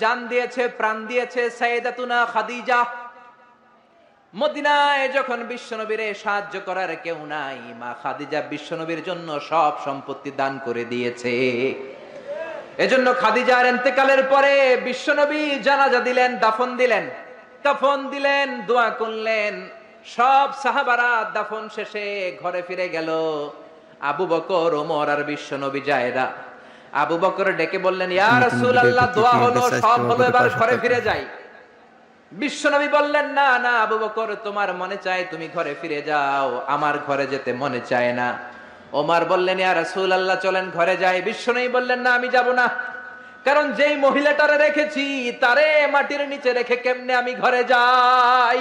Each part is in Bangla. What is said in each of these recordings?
জান দিয়েছে, প্রাণ দিয়েছে সাইয়েদাতুনা খাদিজা। মদিনায় যখন বিশ্বনবীর সাহায্য করার কেউ নাই, মা খাদিজা বিশ্বনবীর জন্য সব সম্পত্তি দান করে দিয়েছে। এজন্য খাদিজার ইন্তেকালের পরে বিশ্বনবী জানাজা দিলেন, দাফন দিলেন, কাফন দিলেন, দোয়া করলেন। সব সাহাবারা দাফন শেষে ঘরে ফিরে গেল। আবু বকর, ওমর আর বিশ্বনবী জায়দা। আবু বকর ডেকে বললেন, ইয়া রাসূলুল্লাহ, দোয়া হলো, সব হলো, এবার ঘরে ফিরে যাই। বিশ্বনবী বললেন, না না আবু বকর, তোমার মনে চায় তুমি ঘরে ফিরে যাও, আমার ঘরে যেতে মনে চায় না। ওমর বললেন, ইয়া রাসূলুল্লাহ, চলেন ঘরে যাই। বিশ্বনবী বললেন, না আমি যাব না, কারণ যেই মহিলাটারে রেখেছি তারে মাটির নিচে রেখে কেমনে আমি ঘরে যাই।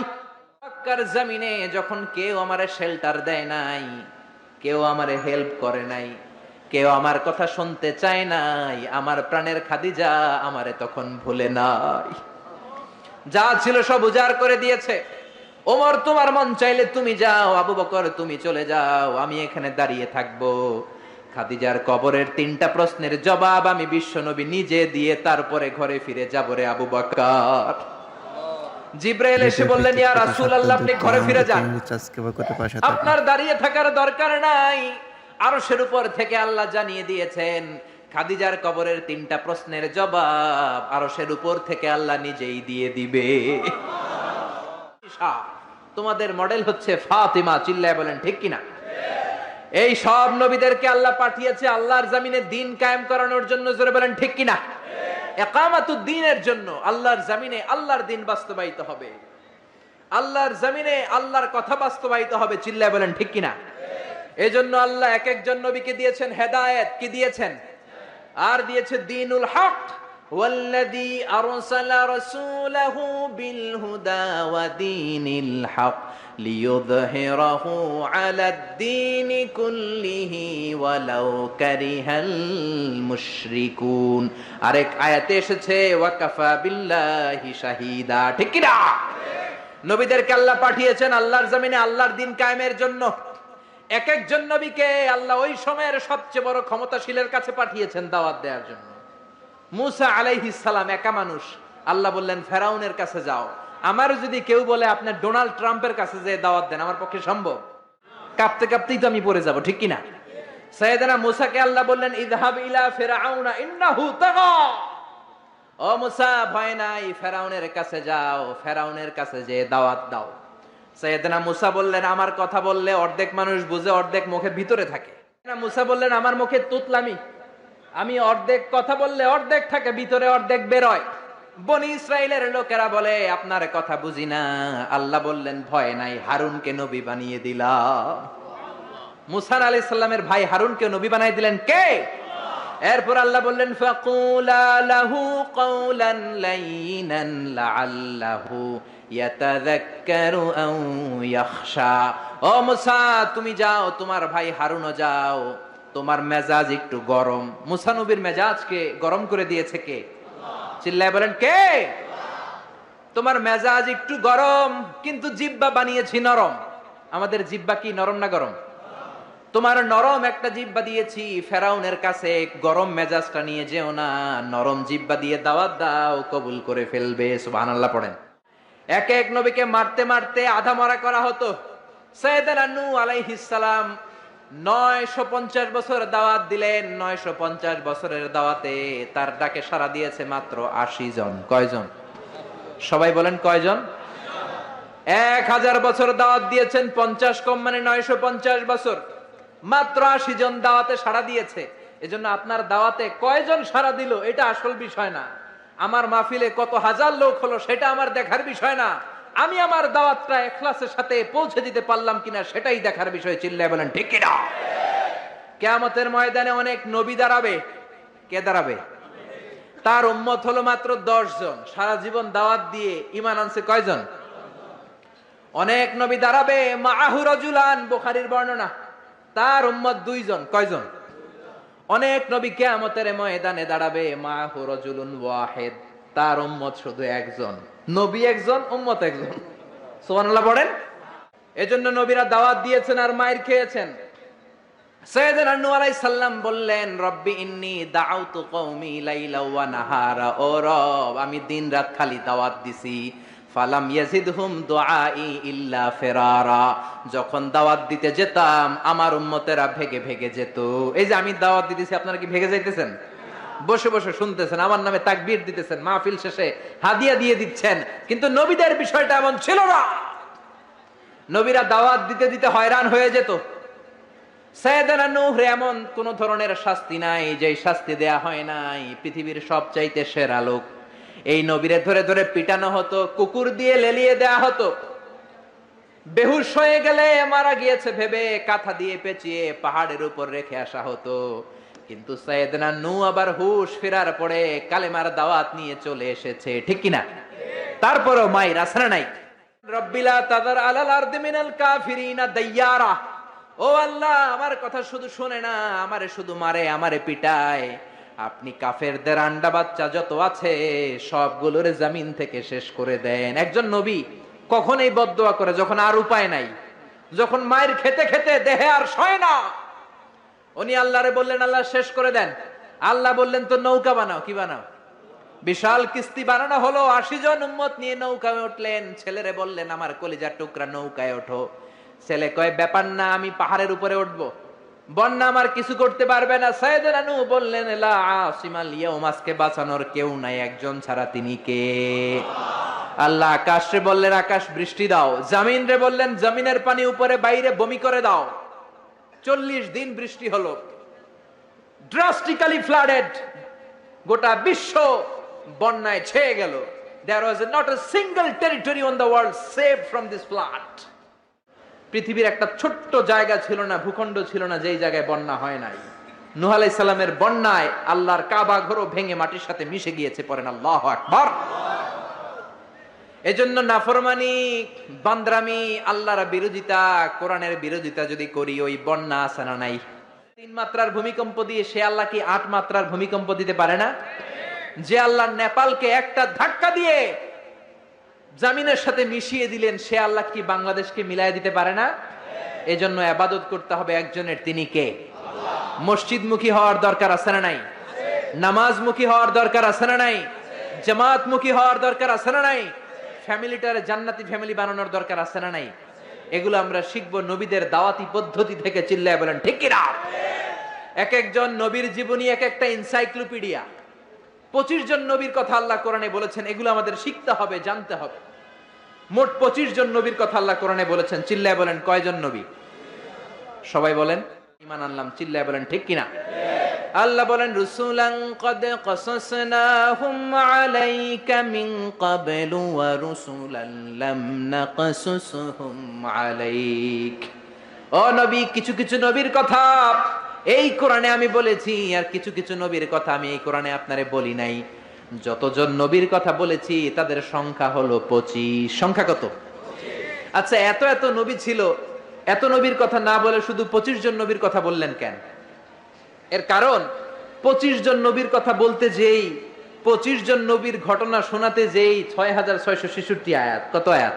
মক্কার জমিনে যখন কেউ আমারে শেল্টার দেয় নাই, কেউ আমারে হেল্প করে নাই, কেউ আমার কথা শুনতে চায় নাই, আমার প্রাণের খাদিজা আমারে তখন ভুলে নাই। যা ছিল সব উজাড় করে দিয়েছে। ওমর, তোমার মন চাইলে তুমি যাও, আবু বকর তুমি চলে যাও, আমি এখানে দাঁড়িয়ে থাকবো। খাদিজার কবরের 3টা প্রশ্নের জবাব আমি বিশ্বনবী নিজে দিয়ে তারপরে ঘরে ফিরে যাব রে আবু বকর। জিব্রাইল এসে বললেন, ইয়া রাসূলুল্লাহ, আপনি ঘরে ফিরে যান, আপনার দাঁড়িয়ে থাকার দরকার নাই। আরশের উপর থেকে আল্লাহ জানিয়ে দিয়েছেন খাদিজার কবরের 3টা প্রশ্নের জবাব আরশের উপর থেকে আল্লাহ নিজেই দিয়ে দিবে। তোমাদের মডেল হচ্ছে ফাতিমা, চিল্লায় বলেন ঠিক কিনা? এই সব নবীদেরকে আল্লাহ পাঠিয়েছে আল্লাহর জমিনে দ্বীন কায়েম করানোর জন্য, জোরে বলেন ঠিক কিনা? ইকামাতুদ দ্বীনের জন্য। আল্লাহর জমিনে আল্লাহর দ্বীন বাস্তবায়িত হবে, আল্লাহর জমিনে আল্লাহর কথা বাস্তবায়িত হবে, চিল্লায় বলেন ঠিক কিনা? এজন্য আল্লাহ এক একজন নবীকে দিয়েছেন হেদায়েত, কি দিয়েছেন? আর দিয়েছে দ্বীনুল হক। ওয়াল্লাযী আরসালা রাসূলাহু বিল হুদা ওয়া দীনিল হক লিইয়ুযহিরাহু আলাদ দীনি কুল্লিহি ওয়ালাউ কারিহাল মুশরিকুন। আরেক আয়াতে এসেছে ওয়া কাফা বিল্লাহি শাহীদা, ঠিক কি না? নবীদেরকে আল্লাহ পাঠিয়েছেন আল্লাহর জমিনে আল্লাহর দ্বীন কায়েমের জন্য। এক একজন নবীকে আল্লাহ ওই সময়ের সবচেয়ে বড় ক্ষমতাশীলের কাছে পাঠিয়েছেন দাওয়াত দেওয়ার জন্য। মুসা আলাইহিস সালাম একা মানুষ, আল্লাহ বললেন ফেরাউনের কাছে যাও। আমার যদি কেউ বলে আপনি ডোনাল্ড ট্রাম্পের কাছে যে দাওয়াত দেন, আমার পক্ষে সম্ভব? কাঁপতে কাঁপতেই তো আমি পড়ে যাব, ঠিক কি না? সাইয়েদনা মুসাকে আল্লাহ বললেন, ইযহাব ইলা ফিরআউনা ইন্নাহু তাগা। ও মুসা, ভয় নাই, ফেরাউনের কাছে যাও, ফেরাউনের কাছে যে দাওয়াত দাও। সাইয়েদনা মুসা বললেন, আমার কথা বললে অর্ধেক মানুষ বুঝে, অর্ধেক মুখের ভিতরে থাকে। মুসা বললেন, আমার মুখে তুতলামি, আমি অর্ধেক কথা বললে অর্ধেক থাকে ভিতরে, অর্ধেক বেরোয়। বনি ইসরাইলের লোকেরা বলে আপনার কথা বুঝি না। আল্লাহ বললেন, ভয় নাই, হারুনকে নবী বানিয়ে দিলাম। মুসা আলাইহিস সালামের ভাই হারুনকে নবী বানিয়ে দিলেন কে? এরপর আল্লাহ বললেন, ফাকুলা লাহু কাওলান লাইনান লাআল্লাহু ইয়াতাযাক্কারু আও ইয়াখশা। ও মুসা, তুমি যাও, তোমার ভাই হারুনও যাও, তোমার মেজাজ একটু গরম। মুসা নবীর মেজাজকে গরম করে দিয়েছে কে? চিল্লায় বলেন কে? তোমার মেজাজ একটু গরম, কিন্তু জিহ্বা বানিয়েছি নরম। আমাদের জিহ্বা কি নরম না গরম? তোমার নরম একটা জিহ্বা দিয়েছি, ফেরাউনের কাছে গরম মেজাজটা নিয়ে যেও না, নরম জিহ্বা দিয়ে দাওয়াত দাও, কবুল করে ফেলবে। সুবহানাল্লাহ পড়েন। এক এক নবীকে মারতে মারতে আধা মরা করা হতো। সাইয়েদনা নূহ আলাইহিস সালাম 950 বছর দাওয়াত দিলেন। 950 বছরের দাওয়াতে তার ডাকে সাড়া দিয়েছে মাত্র 80 জন। কয়জন? সবাই বলেন কয়জন? 1000 বছর দাওয়াত দিয়েছেন, 50 কম মানে 950 বছর, মাত্র 80 জন দাওয়াতে সাড়া দিয়েছে। এজন্য আপনার দাওয়াতে কয়জন সাড়া দিল এটা আসল বিষয় না। আমার মাহফিলে কত হাজার লোক হলো সেটা আমার দেখার বিষয় না। আমি আমার দাওয়াতটা ইখলাসের সাথে পৌঁছে দিতে পারলাম কিনা সেটাই দেখার বিষয়। চিল্লায় বলেন ঠিক কিনা? কিয়ামতের ময়দানে অনেক নবী দাঁড়াবে। কে দাঁড়াবে? তার উম্মত হলো মাত্র 10 জন। সারা জীবন দাওয়াত দিয়ে ঈমান আনছে কয়জন? অনেক নবী দাঁড়াবে, মাআহু রাজুলান, বুখারীর বর্ণনা, তার উম্মত 2 জন। কয়জন? অনেক নবী কিয়ামতের ময়দানে দাঁড়াবে, মাআহু রাজুলুন ওয়াহিদ, তার উম্মত শুধু একজন। নবী একজন, উম্মত একজন। সুবহানাল্লাহ পড়েন। এজন্য নবীরা দাওয়াত দিয়েছেন আর মাইর খেয়েছেন। সাইয়েদনা নূহ আলাইহিস সালাম বললেন, রব্বি ইন্নী দাউতু কওমি লাইলা ওয়া নাহারা, ও রব আমি দিন রাত খালি দাওয়াত দিছি, ফালাম ইয়াজিদহুম দুআই ইল্লা ফিরারা, যখন দাওয়াত দিতে যেতাম আমার উম্মতেরা ভেগে ভেগে যেত। এই যে আমি দাওয়াত দিতেছি, আপনারা কি ভেগে যাইতেছেন? বসে বসে শুনতেছেন, আমার নামে তাকবীর দিতেছেন, মাহফিল শেষে হাদিয়া দিয়ে দিচ্ছেন, কিন্তু নবীদের বিষয়টা এমন ছিল না। নবীরা দাওয়াত দিতে দিতে হয়রান হয়ে যেত। সাইয়েদনা নূহ এমন কোন ধরনের শাস্তি নাই যে শাস্তি দেয়া হয় নাই। পৃথিবীর সবচাইতে সেরা লোক, এই নবীরে ধরে ধরে পিটানো হতো, কুকুর দিয়ে লেলিয়ে দেয়া হতো, বেহুশ হয়ে গেলে মারা গিয়েছে ভেবে কাঁথা দিয়ে পেঁচিয়ে পাহাড়ের উপর রেখে আসা হতো। কিন্তু সাইয়েদনা নূহ আবার হুশ ফেরার পরে কালেমার দাওয়াত নিয়ে চলে এসেছে, ঠিক কিনা? তারপরেও মায়ের আসরা নাই। রব্বিলা তাদার আলাল আরদি মিনাল কাফিরিনা দাইয়ারা, ও আল্লাহ আমার কথা শুধু শুনে না, আমারে শুধু মারে, আমারে পিটায়, আপনি কাফেরদের আন্ডা বাচ্চা যত আছে সবগুলোর জমিন থেকে শেষ করে দেন। একজন নবী কখন এই বদদোয়া করে? যখন আর উপায় নাই, যখন মায়ের খেতে খেতে দেহে আর সয় না, উনি আল্লাহরে বললেন আল্লাহ শেষ করে দেন। আল্লাহ বললেন তো নৌকা বানাও। কি বানাও? বিশাল কিস্তি বানানো হলো, 80 জন উম্মত নিয়ে নৌকায় উঠলেন। ছেলেরে বললেন আমার কলিজার টুকরা নৌকায় ওঠো। ছেলে কয় ব্যাপার না, আমি পাহাড়ের উপরে উঠবো, বন্যা আমার কিছু করতে পারবে না। সাইয়েদনা নূহ বললেন লা আসিমাল ইয়াউম, আজকে বাঁচানোর কেউ নাই একজন ছাড়া, তিনি কে? আল্লাহ আকাশে বললেন আকাশ বৃষ্টি দাও, জমিন রে বললেন জমিনের পানি উপরে বাইরে বমি করে দাও। 40 দিন বৃষ্টি হলো, ড্রাস্টিক্যালি ফ্লাডেড, গোটা বিশ্ব বন্যায় ছেয়ে গেল। There was not a single territory on the world saved from this flood. পৃথিবীর একটা ছোট্ট জায়গা ছিল না, ভূখণ্ড ছিল না যেই জায়গায় বন্যা হয় নাই। নূহ আলাইহিস সালামের বন্যায় আল্লাহর কাবা ঘরও ভেঙে মাটির সাথে মিশে গিয়েছে। পড়েন আল্লাহু আকবার। এজন্য নাফরমানি, বান্দরামি, আল্লাহর বিরোধিতা, কোরআনের বিরোধিতা যদি করি, ওই বন্যা আছে না নাই? 3 মাত্রার ভূমিকম্প দিয়ে সে আল্লাহ কি 8 মাত্রার ভূমিকম্প দিতে পারে না? যে আল্লাহ নেপালকে একটা ধাক্কা দিয়ে জমিনের সাথে মিশিয়ে দিলেন, সে আল্লাহ কি বাংলাদেশকে মিলাইয়া দিতে পারে না? এজন্য ইবাদত করতে হবে একজনের, তিনি কে? মসজিদমুখী হওয়ার দরকার আছে না নাই? নামাজমুখী হওয়ার দরকার আছে না নাই? জামাতমুখী হওয়ার দরকার আছে না নাই? ফ্যামিলিটারে জান্নাতি ফ্যামিলি বানানোর দরকার আছে না নাই? এগুলো আমরা শিখবো নবীদের দাওয়াতি পদ্ধতি থেকে। চিল্লায় বলেন ঠিক কি না? এক একজন নবীর জীবনী এক একটা এনসাইক্লোপিডিয়া। 25 জন নবীর কথা আল্লাহ কোরআনে বলেছেন, এগুলো আমাদের শিখতে হবে, জানতে হবে। মোট 25 জন নবীর কথা আল্লাহ কোরআনে বলেছেন। চিল্লায় বলেন কয়জন নবী? সবাই বলেন ঈমান আনলাম। চিল্লায় বলেন ঠিক কিনা? আল্লাহ বলেন রুসুলান ক্বাদ ক্বাসাসনাহুম আলাইকা মিন ক্বাবলু ওয়া রুসুলান লাম নাকসুসহুম আলাইক। ও নবী, কিছু কিছু নবীর কথা এই কোরআনে আমি বলেছি, আর কিছু কিছু নবীর কথা আমি এই কোরআনে আপনারে বলি নাই। যতজন নবীর কথা বলেছি তাদের সংখ্যা হলো 25। সংখ্যা কত? আচ্ছা, এত এত নবী ছিল, এত নবীর কথা না বলে শুধু 25 জন নবীর কথা বললেন কেন? এর কারণ 25 জন নবীর কথা বলতে যেই, 25 জন নবীর ঘটনা শোনাতে যেই 6666 আয়াত। কত আয়াত?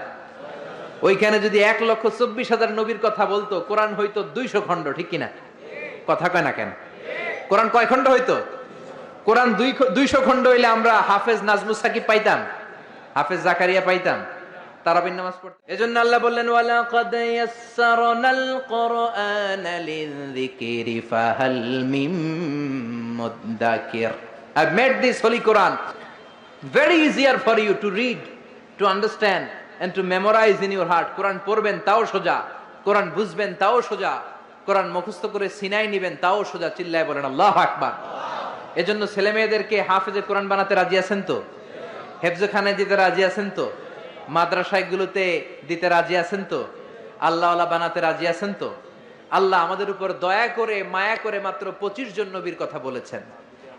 ওইখানে যদি 1,24,000 নবীর কথা বলতো, কোরআন হইতো 200 খণ্ড, ঠিক কিনা? কথা কয় না কেন? কোরআন কয় খণ্ড হইতো? কোরআন 200 খণ্ড হইলে আমরা হাফেজ নাজমুস সাকিব পাইতাম, হাফেজ জাকারিয়া পাইতাম, তারাবির নামাজ পড়তাম। এজন্য আল্লাহ বললেন ওয়ালা ক্বাদ ইয়াসসারনাল কুরআনা লিযিকরি ফাহাল মিন মুদ্দাকির। I've made this holy Quran very easier for you to read, to understand and to memorize in your heart. কোরআন পড়বেন তাও সোজা, কোরআন বুঝবেন তাও সোজা, কোরআন মুখস্থ করে সিনাই নিবেন তাও সোজা। চিল্লায় বলেন আল্লাহু আকবার। এজন্য ছেলে মেয়েদেরকে হাফেজে কোরআন বানাতে রাজি আছেন তো? হেফজখানায় দিতে রাজি আছেন তো? মাদ্রাসাগুলোতে দিতে রাজি আছেন তো? আল্লাহওয়ালা বানাতে রাজি আছেন তো? আল্লাহ আমাদের উপর দয়া করে মায়া করে মাত্র 25 জন নবীর কথা বলেছেন।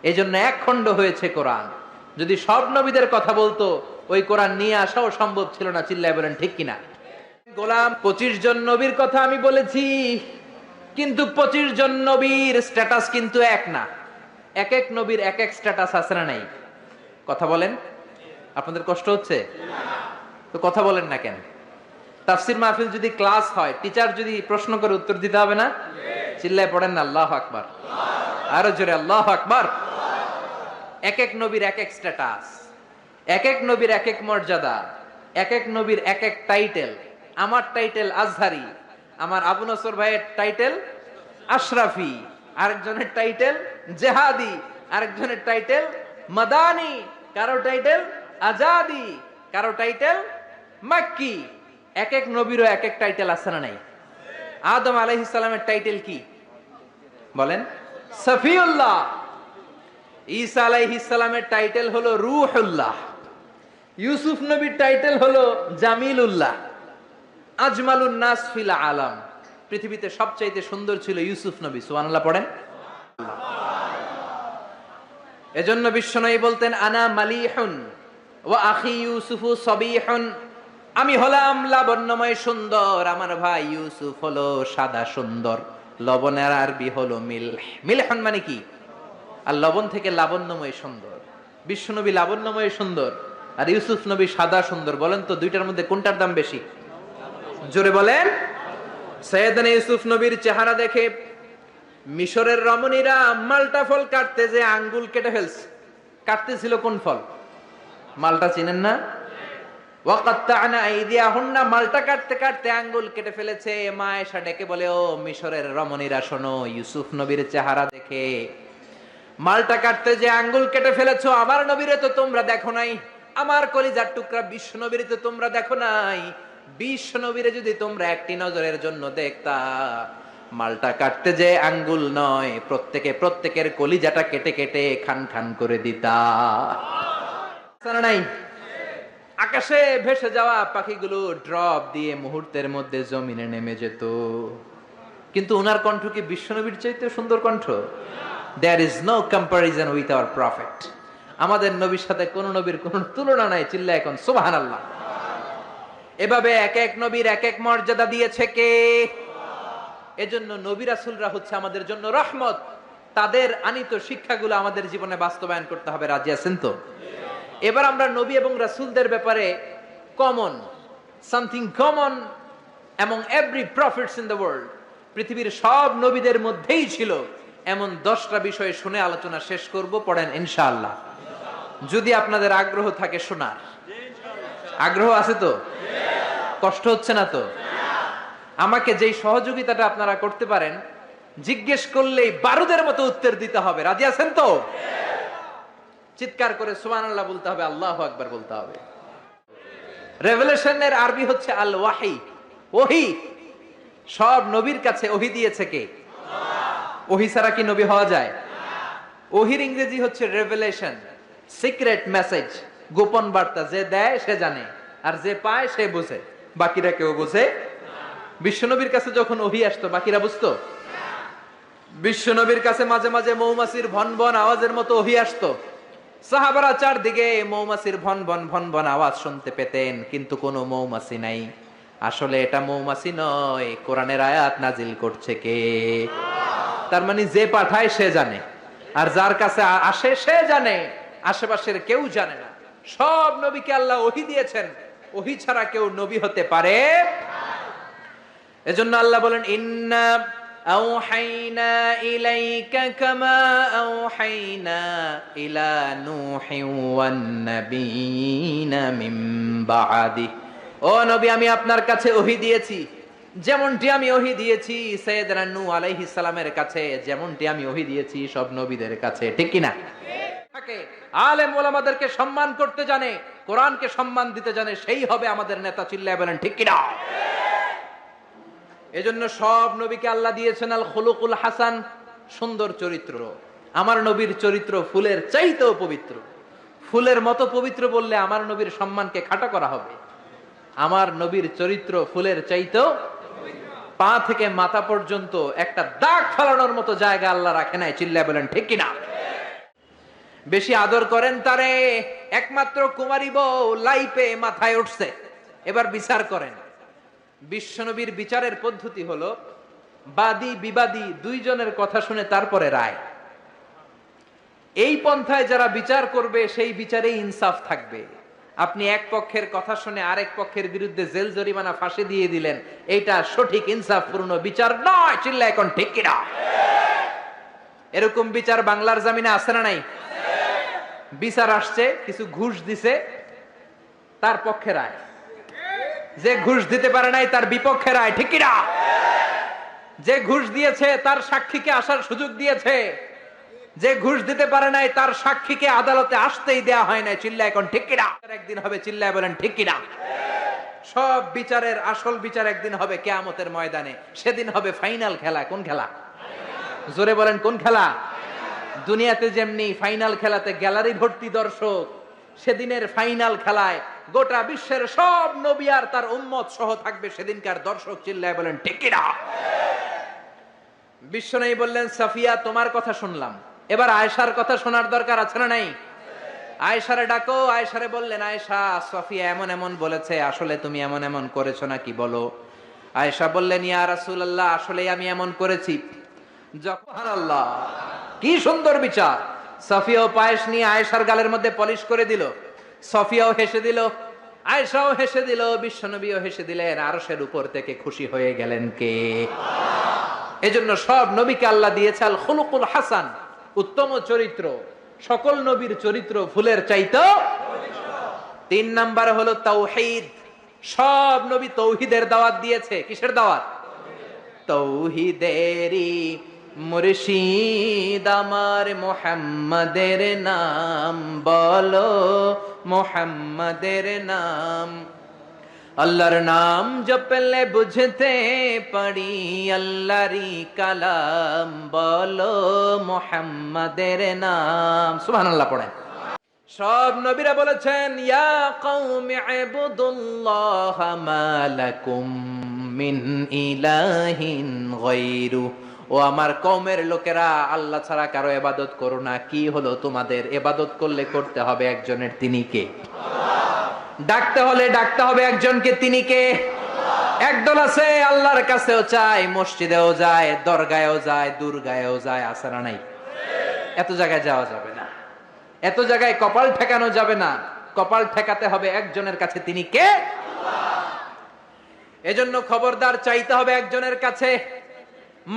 এই জন্য 1 খণ্ড হয়েছে কোরআন। যদি সব নবীদের কথা বলতো, ওই কোরআন নিয়ে আসাও সম্ভব ছিল না। চিল্লায় বলেন ঠিক কিনা? গোলাম, 25 জন নবীর কথা আমি বলেছি, কিন্তু 25 জন নবীর স্ট্যাটাস কিন্তু এক না। এক এক নবীর এক এক স্ট্যাটাস আছে না নাই? কথা বলেন। আপনাদের কষ্ট হচ্ছে তো কথা বলেন না কেন? তাফসীর মাহফিল যদি ক্লাস হয়, টিচার যদি প্রশ্ন করে উত্তর দিতে হবে না? চিল্লায় পড়েন না আল্লাহু আকবার, আরো জোরে আল্লাহু আকবার। এক এক নবীর এক এক স্ট্যাটাস, এক এক নবীর এক এক মর্যাদা, এক এক নবীর এক এক টাইটেল। আমার টাইটেল আজহারি, আমার আবু নসর ভাইয়ের টাইটেল আশরাফি, আরেকজনের টাইটেল জেহাদি, আরেকজনের টাইটেল মাদানি, কারো টাইটেল আজাদি, কারো টাইটেল মাক্কি। এক এক নবীরও এক এক টাইটেল আছে না নাই? আদম আলাইহিস সালামের টাইটেল কি বলেন? সফিউল্লাহ। ঈসা আলাইহিস সালামের টাইটেল হলো রূহুল্লাহ। ইউসুফ নবীর টাইটেল হলো জামিলুল্লাহ। আজমালুন নাস ফিল আলাম, পৃথিবীতে সবচাইতে সুন্দর ছিল ইউসুফ নবী। সুবহানাল্লাহ পড়েন। এজন্য বিশ্বনবী বলতেন আনা মালিহুন ওয়া আখি ইউসুফু সবিহুন, আমি হলাম লাবণ্যময় সুন্দর, আমার ভাই ইউসুফ হলো সাদা সুন্দর। লবণের আরবি হলো মিলহ। মিলহুন মানে কি? আর লবণ থেকে লাবণ্যময় সুন্দর। বিশ্বনবী লাবণ্যময় সুন্দর আর ইউসুফ নবী সাদা সুন্দর। বলেন তো দুইটার মধ্যে কোনটার দাম বেশি? জোরে বলেন। সাইয়েদনা ইউসুফ নবীর চেহারা দেখে মিশরের রমণীরা মালটা ফল কাটতে যে আঙ্গুল কেটে ফেলছে। কাটতেছিল কোন ফল? মালটা চিনেন না? ওয়াকাত্তা'না আইদিয়াহুন্না, মালটা কাটতে কাটতে আঙ্গুল কেটে ফেলেছে। মা এসে ডেকে বলে, ও মিশরের রমণীরা শোনো, ইউসুফ নবীর চেহারা দেখে মালটা কাটতে যে আঙ্গুল কেটে ফেলেছো, আমার নবীরে তো তোমরা দেখো নাই, আমার কলিজার টুকরা বিশ্ব নবীরে তো তোমরা দেখো নাই। বিশ্ব নবীরে যদি তোমরা একটি নজরের জন্য দেখতা, মালটা কাটতে যে আঙ্গুল নয়, প্রত্যেকের কলিজাটা কেটে কেটে খান খান করে দিতা। নাই আকাশে ভেসে যাওয়া পাখিগুলো ড্রপ দিয়ে মুহূর্তের মধ্যে জমিনে নেমে যেত। কিন্তু ওনার কণ্ঠ কি বিশ্বনবীর চাইতে সুন্দর কণ্ঠ? There is no comparison with our prophet. আমাদের নবীর সাথে কোন নবীর কোন তুলনা নাই। চিল্লায় এখন সুবহানাল্লাহ। এভাবে এক এক নবীর এক এক মর্যাদা দিয়েছে কে? এজন্য নবী রাসূলরা হচ্ছে আমাদের জন্য রহমত। তাদের আনিত শিক্ষাগুলো আমাদের জীবনে বাস্তবায়ন করতে হবে। রাজি আছেন তো? এবার আমরা নবী এবং রাসূলদের ব্যাপারে something common among every prophets in the world, পৃথিবীর সব নবীদের মধ্যেই ছিল এমন 10টা বিষয় শুনে আলোচনা শেষ করব। পড়েন ইনশাআল্লাহ, যদি আপনাদের আগ্রহ থাকে শোনার। আগ্রহ আছে তো? কষ্ট হচ্ছে না তো? আমাকে যেই সহযোগিতাটা আপনারা করতে পারেন, জিজ্ঞেস করলেই বারুদের মতো উত্তর দিতে হবে। রাজি আছেন তো? চিৎকার করে সুবহানাল্লাহ বলতে হবে, আল্লাহু আকবার বলতে হবে। রেভেলেশনের আরবি হচ্ছে আল ওয়াহি, ওহী। সব নবীর কাছে ওহী দিয়েছে কে? ওহী ছাড়া কি নবী হওয়া যায়? ওহীর ইংরেজি হচ্ছে রেভেলেশন, সিক্রেট মেসেজ, গোপন বার্তা। যে দেয় সে জানে, আর যে পায় সে বোঝে, বাকিরা কেউ বোঝে। বিশ্বনবীর কাছে যখন ওহী আসতো বাকিরা বুঝতো? বিশ্বনবীর কাছে মাঝে মাঝে মৌমাছির ভন ভন আওয়াজের মতো ওহী আসতো। সাহাবারা চারদিকে মৌমাছির ভন ভন ভন ভন আওয়াজ শুনতে পেতেন, কিন্তু কোনো মৌমাছি নাই। আসলে এটা মৌমাছি নয়, কোরআনের আয়াত নাজিল করছে কে? তার মানে যে পাঠায় সে জানে, আর যার কাছে আসে সে জানে, আশেপাশের কেউ জানে না। সব নবীকে আল্লাহ ওহী দিয়েছেন, ওহী ছাড়া কেউ নবী হতে পারে। এজন্য আল্লাহ বলেন, ইন্না আওহাইনা ইলাইকা কামা আওহাইনা ইলা নূহিন ওয়ান নাবিয়িনা মিন বাদি। ও নবী, আমি আপনার কাছে ওহী দিয়েছি যেমনটি আমি ওহী দিয়েছি সাইয়েদনা নূহ আলাইহিস সালামের কাছে, যেমনটি আমি ওহী দিয়েছি সব নবীদের কাছে। ঠিক কি না? আলেম ওলামাদেরকে সম্মান করতে জানে, কোরআনকে সম্মান দিতে জানে, সেই হবে আমাদের নেতা। চিল্লায় বলেন ঠিক কি না? এজন্য সব নবীকে আল্লাহ দিয়েছেন আল খুলুকুল হাসান, সুন্দর চরিত্র। আমার নবীর চরিত্র ফুলের চাইতেও পবিত্র। ফুলের মতো পবিত্র বললে আমার নবীর সম্মানকে খাটো করা হবে। আমার নবীর চরিত্র ফুলের চাইতেও, পা থেকে মাথা পর্যন্ত একটা দাগ ফেলানোর মতো জায়গা আল্লাহ রাখে নাই। চিল্লায় বলেন ঠিক কিনা? বেশি আদর করেন তারে। একমাত্র কুমারী বউ লাইপে মাথায় উঠছে, এবার বিচার করেন। বিশ্বনবীর বিচারের পদ্ধতি হলো বাদী বিবাদী দুইজনের কথা শুনে তারপরে রায়। এই পন্থায় যারা বিচার করবে সেই বিচারে ইনসাফ থাকবে। আপনি এক পক্ষের কথা শুনে আরেক পক্ষের বিরুদ্ধে জেল জরিমানা ফাঁসি দিয়ে দিলেন, এইটা সঠিক ইনসাফপূর্ণ বিচার নয়। চিল্লা এখন ঠিক কিনা? এরকম বিচার বাংলার জমিনে আছে না নাই? বিচার আসছে, কিছু ঘুষ দিছে, তার পক্ষে রায়। যে ঘুষ দিতে পারে নাই তার বিপক্ষে রায়, ঠিক কিনা? যে ঘুষ দিয়েছে তার সাক্ষীকে আসার সুযোগ দিয়েছে, যে ঘুষ দিতে পারে নাই তার সাক্ষীকে আদালতে আসতেই দেয়া হয় নাই। চিল্লা এখন ঠিক কিনা? একদিন হবে, চিল্লায় বলেন ঠিক কিনা? সব বিচারের আসল বিচার একদিন হবে কিয়ামতের ময়দানে। সেদিন হবে ফাইনাল খেলা। কোন খেলা? জোরে বলেন কোন খেলা? দুনিয়াতে যেমনি ফাইনাল খেলাতে গ্যালারি ভর্তি দর্শক, সেদিনের ফাইনাল খেলায় গোটা বিশ্বের সব নবী আর তার উম্মত সহ থাকবে সেদিনকার দর্শক। চিল্লায় বলেন ঠিক কিনা? বিশ্বনবী বললেন, সাফিয়া তোমার কথা শুনলাম, এবার আয়েশার কথা শোনার দরকার আছে না নাই? আয়েশারে ডাকো। আয়েশারে বললেন, আয়েশা, সাফিয়া এমন এমন বলেছে, আসলে তুমি এমন এমন করেছো নাকি বলো। আয়েশা বললেন, ইয়া রাসূলুল্লাহ, আসলে আমি এমন করেছি। সুবহানাল্লাহ, কি সুন্দর বিচার। সাফিয়াও পায়েস নিয়ে আয়েশার গালের মধ্যে পলিশ করে দিল। সাফিয়াও হেসে দিল, আয়েশাও হেসে দিল, বিশ্বনবীও হেসে দিলেন। আরশের উপর থেকে খুশি হয়ে গেলেন কে? এজন্য সব নবীকে আল্লাহ দিয়েছে আল খুলুকুল হাসান, উত্তম চরিত্র। সকল নবীর চরিত্র ফুলের চাইতেও। 3 নাম্বার হলো তাওহীদ। সব নবী তৌহিদের দাওয়াত দিয়েছে। কিসের দাওয়াত? তৌহিদেরই মুর্শিদ আমার মুহাম্মাদের নাম বলো, মুহাম্মাদের নাম। আল্লাহর নাম জপলে বুঝতে পারি আল্লাহরই কালাম বলো, মুহাম্মাদের নাম। সুবহানাল্লাহ পড়েন। সব নবীরা বলেছেন, ইয়া কওমি ইবুদুল্লাহ মা লাকুম মিন ইলাহিন গায়রু। ও আমার কওমের লোকেরা, আল্লাহ ছাড়া কারো ইবাদত করো না। কি হলো তোমাদের? ইবাদত করলে করতে হবে একজনের, তিনি কে? ডাকতে হলে ডাকতে হবে একজনকে, তিনি কে? একদল আছে আল্লাহর কাছেও চায়, মসজিদেও যায়, দরগায়ও যায়, দুর্গায়ও যায়, আছে না নাই? এত জায়গায় যাওয়া যাবে না, এত জায়গায় কপাল ঠেকানো যাবে না। কপাল ঠেকাতে হবে একজনের কাছে, তিনি কে? এজন্য খবরদার, চাইতে হবে একজনের কাছে।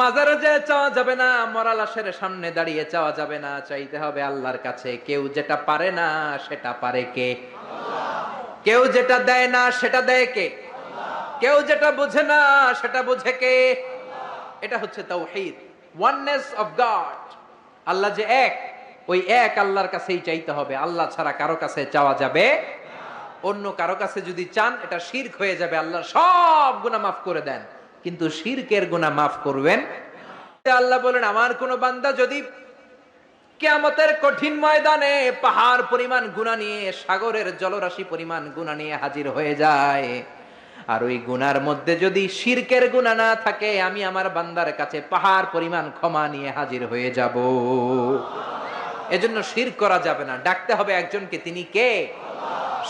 মাজারে যেয়ে চাওয়া যাবে না, মরা লাশের সামনে দাঁড়িয়ে চাওয়া যাবে না, চাইতে হবে আল্লাহর কাছে। কেউ যেটা পারে না সেটা পারে কে? কেউ যেটা দেয় না সেটা দেয় কে? কেউ যেটা বোঝে না সেটা বোঝে কে? এটা হচ্ছে তাওহীদ, ওয়াননেস অফ গড। আল্লাহ যে এক, ওই এক আল্লাহর কাছেই চাইতে হবে। আল্লাহ ছাড়া কারো কাছে চাওয়া যাবে না। অন্য কারো কাছে যদি চান, এটা শিরক হয়ে যাবে। আল্লাহ সব গুনাহ মাফ করে দেন, কিন্তু শিরকের গুনাহ মাফ করবেন। আল্লাহ বলেন, আমার কোন বান্দা যদি কিয়ামতের কঠিন ময়দানে পাহাড় পরিমাণ গুনাহ নিয়ে, সাগরের জলরাশি পরিমাণ গুনাহ নিয়ে হাজির হয়ে যায়, আর ওই গুনার মধ্যে যদি শিরকের গুনাহ না থাকে, আমি আমার বান্দার কাছে পাহাড় পরিমাণ ক্ষমা নিয়ে হাজির হয়ে যাব। এজন্য শিরক করা যাবে না, ডাকতে হবে একজনকে, তিনি কে?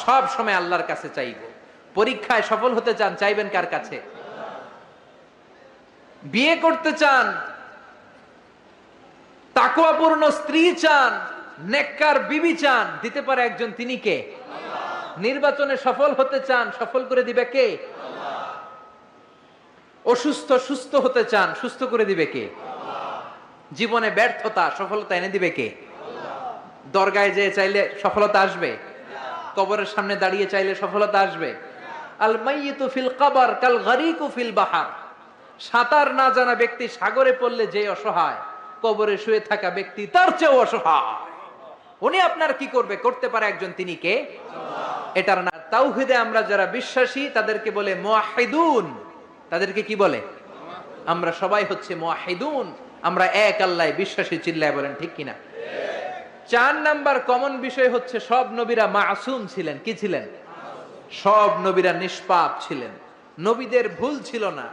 সব সময় আল্লাহর কাছে চাইব। পরীক্ষায় সফল হতে চান, চাইবেন কার কাছে? বিয়ে করতে চান, তাকওয়াপূর্ণ স্ত্রী চান, নেককার বিবি চান, দিতে পারে একজন, তিনি কে? নির্বাচনে সফল হতে চান, সফল করে দিবে কে? অসুস্থ সুস্থ হতে চান, সুস্থ করে দিবে কে? জীবনে ব্যর্থতা, সফলতা এনে দিবে কে? দরগায় যেয়ে চাইলে সফলতা আসবে? কবরের সামনে দাঁড়িয়ে চাইলে সফলতা আসবে? আল মাইয়িতু ফিল কবর কাল গরিকু ফিল বাহর। সাঁতার না জানা ব্যক্তি সাগরে পড়লে যে অসহায়, কবরে শুয়ে থাকা ব্যক্তি তার চেয়েও অসহায়। উনি আপনার কি করবে? করতে পারে একজন, তিনি কে? এটার না। তাওহীদে আমরা যারা বিশ্বাসী তাদেরকে বলে মুওয়াহহিদুন। তাদেরকে কি বলে? আমরা সবাই হচ্ছে মুওয়াহহিদুন, আমরা এক আল্লাহয় বিশ্বাসী। চিল্লায় বলেন ঠিক কিনা? 4 নাম্বার কমন বিষয় হচ্ছে, সব নবীরা মাসুম ছিলেন। কি ছিলেন? সব নবীরা নিষ্পাপ ছিলেন। নবীদের ভুল ছিল না,